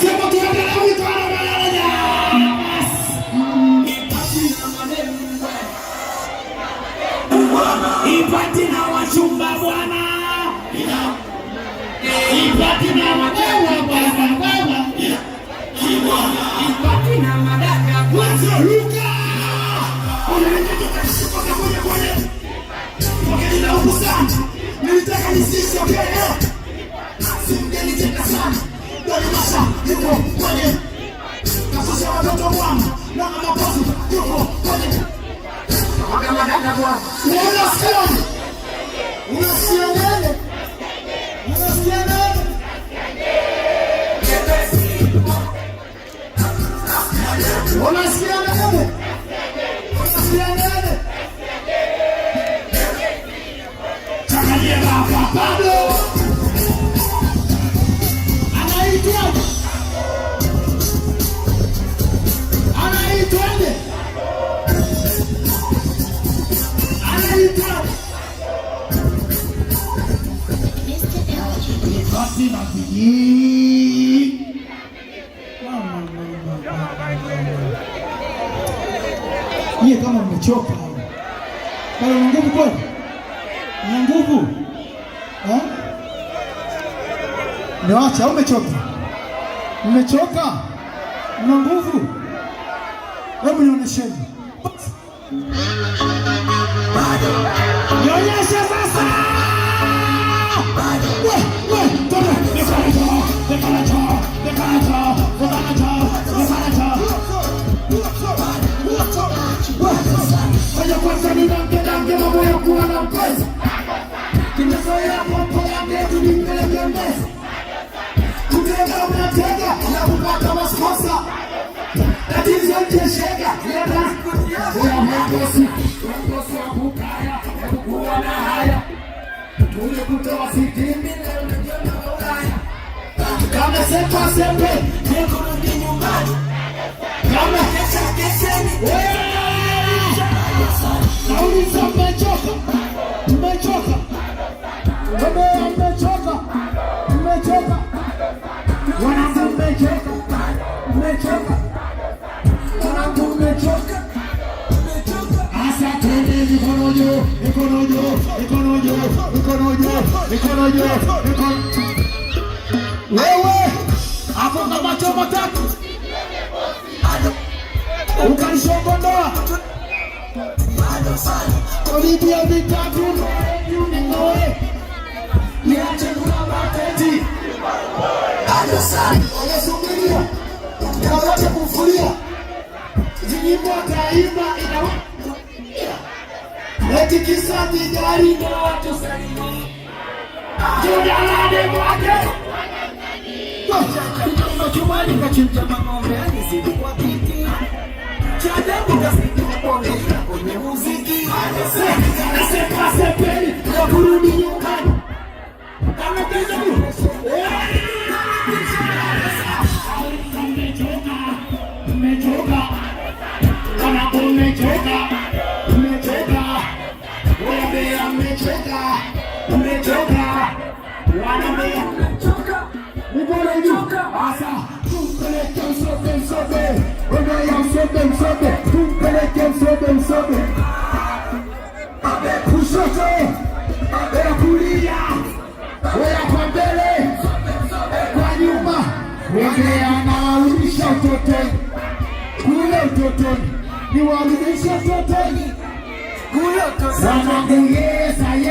Nasema tuendelee wito na malaya. Ipati na wachumba bwana. Ipati na madewa bwana. Ipati na madaka kwanza luka. Wakati ukusana nilitaka nisisi okay. Singeliteka sana. Dali masa yuko kwenye kasusa watoto wangu na mapafu yuko kwenye kama dada bwana. Unasikia nini? Unasikia nini? Unasikia nini? Unasikia nini? Chakalia hapa Pablo. Anaitwaje? Ipati na bidii. Yeye kama mmechoka. Bado una nguvu kweli? Una nguvu? Niacha, umechoka? Umechoka? Una nguvu? Hebu nionyesheni. Nionyeshe sasa. Kaya kwanza ni dange mambo ya kuwa na mpenzi. Kimezoea popo ya mletu ni mpeleke mbezi. Kutega unatega na kupata maskosa. Tatizo mteshega ya mwengosi. Mwengosi wa kukaya kukuwa na haya. Tule kutoa sitimi na unajiona ulaya. Kama sepa sepe ni kurudi nyumbani. Kama kesha kesheni nauliza mmechoka. Mmechoka. Mmechoka. Mmechoka. Wanangu mmechoka. Mmechoka. Wanangu mmechoka. Asa twende mikonojo. Wewe hapo kama choma tatu ukanishongondoa Olivia vitatu Ninoe niache kula mateti Olesumilia Kawote kufulia Zinyimbo kaimba Eti kisa tigari na watu salini Judalade mwake Chumani kachinja mangombe Nizidi kwa kiki Chadamu kasiki mponge Kwenye muziki Nasepa sepeli Ya kurudi nyumbani Kama kisa Umechoka Kama umechoka Wabea umechoka Wanabea umechoka Mbona ujuka Asa Tumpeleke msobe Wabea msobe Tumpeleke msobe Kushoto Wea kulia Wea kwa mbele Kwa nyuma Wabea na warudisha utotoni Kule utotoni Ni warudisha utotoni Kule utotoni Wanangu yesa